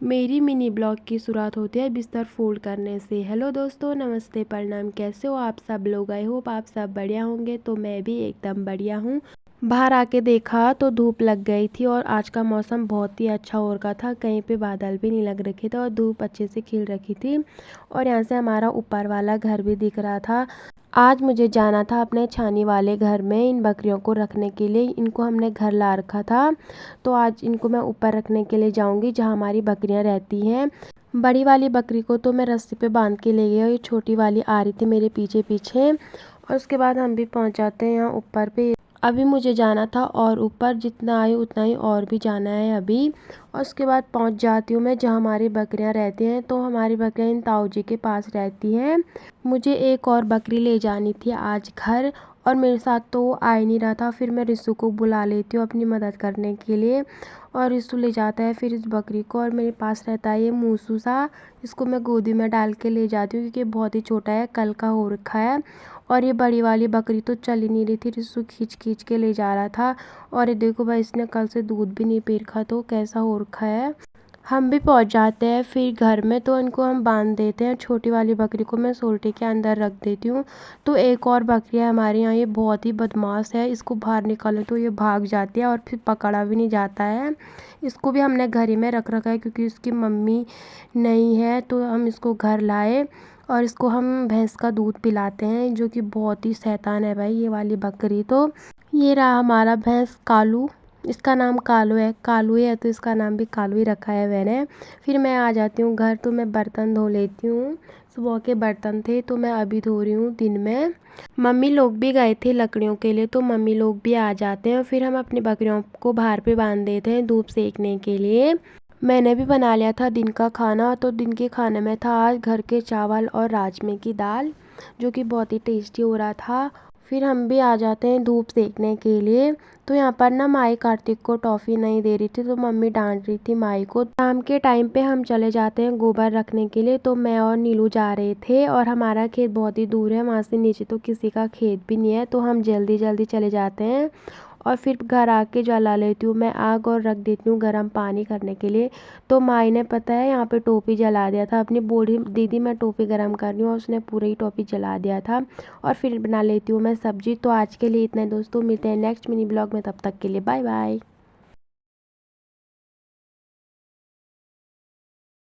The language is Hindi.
मेरी मिनी ब्लॉग की शुरुआत होती है बिस्तर फोल्ड करने से। हेलो दोस्तों, नमस्ते, प्रणाम। कैसे हो आप सब लोग? आई होप आप सब बढ़िया होंगे। तो मैं भी एकदम बढ़िया हूँ। बाहर आके देखा तो धूप लग गई थी और आज का मौसम बहुत ही अच्छा हो रखा था। कहीं पे बादल भी नहीं लग रखे थे और धूप अच्छे से खिल रखी थी और यहाँ से हमारा ऊपर वाला घर भी दिख रहा था। आज मुझे जाना था अपने छानी वाले घर में इन बकरियों को रखने के लिए। इनको हमने घर ला रखा था, तो आज इनको मैं ऊपर रखने के लिए जाऊंगी जहाँ हमारी बकरियाँ रहती हैं। बड़ी वाली बकरी को तो मैं रस्सी पे बांध के ले गई और ये छोटी वाली आ रही थी मेरे पीछे पीछे। और उसके बाद हम भी पहुँच जाते हैं यहाँ ऊपर पे। अभी मुझे जाना था और ऊपर जितना आई उतना ही और भी जाना है अभी। और उसके बाद पहुंच जाती हूँ मैं जहाँ हमारी बकरियाँ रहती हैं। तो हमारी बकरियाँ इन ताऊ जी के पास रहती हैं। मुझे एक और बकरी ले जानी थी आज घर और मेरे साथ तो वो आ ही नहीं रहा था। फिर मैं रिसु को बुला लेती हूँ अपनी मदद करने के लिए और रिसु ले जाता है फिर इस बकरी को। और मेरे पास रहता है ये मूसू सा, इसको मैं गोदी में डाल के ले जाती हूँ क्योंकि बहुत ही छोटा है, कल का हो रखा है। और ये बड़ी वाली बकरी तो चल ही नहीं रही थी, रिसु खींच खींच के ले जा रहा था। और ये देखो भाई, इसने कल से दूध भी नहीं पी रखा, तो कैसा हो रखा है। हम भी पहुंच जाते हैं फिर घर में, तो इनको हम बांध देते हैं। छोटी वाली बकरी को मैं सोल्टे के अंदर रख देती हूँ। तो एक और बकरी है हमारे यहाँ, ये बहुत ही बदमाश है। इसको बाहर निकालें तो ये भाग जाती है और फिर पकड़ा भी नहीं जाता है। इसको भी हमने घर ही में रख रखा है क्योंकि उसकी मम्मी नहीं है, तो हम इसको घर लाए और इसको हम भैंस का दूध पिलाते हैं, जो कि बहुत ही शैतान है भाई ये वाली बकरी। तो ये रहा हमारा भैंस कालू, इसका नाम कालू है। कालू है तो इसका नाम भी कालू ही रखा है मैंने। फिर मैं आ जाती हूँ घर, तो मैं बर्तन धो लेती हूँ। सुबह के बर्तन थे तो मैं अभी धो रही हूँ दिन में। मम्मी लोग भी गए थे लकड़ियों के लिए, तो मम्मी लोग भी आ जाते हैं। फिर हम अपनी बकरियों को बाहर पे बांध देते हैं धूप सेकने के लिए। मैंने भी बना लिया था दिन का खाना। तो दिन के खाने में था आज घर के चावल और राजमे की दाल, जो कि बहुत ही टेस्टी हो रहा था। फिर हम भी आ जाते हैं धूप सेकने के लिए। तो यहाँ पर ना माई कार्तिक को टॉफ़ी नहीं दे रही थी, तो मम्मी डांट रही थी माई को। शाम के टाइम पे हम चले जाते हैं गोबर रखने के लिए। तो मैं और नीलू जा रहे थे और हमारा खेत बहुत ही दूर है, वहाँ से नीचे तो किसी का खेत भी नहीं है। तो हम जल्दी जल्दी चले जाते हैं और फिर घर आके जला लेती हूँ मैं आग और रख देती हूँ गर्म पानी करने के लिए। तो माई ने पता है यहाँ पे टोपी जला दिया था अपनी। बूढ़ी दीदी मैं टोपी गर्म कर रही हूँ और उसने पूरी ही टोपी जला दिया था। और फिर बना लेती हूँ मैं सब्जी। तो आज के लिए इतना ही दोस्तों, मिलते हैं नेक्स्ट मिनी ब्लॉग में, तब तक के लिए बाय बाय।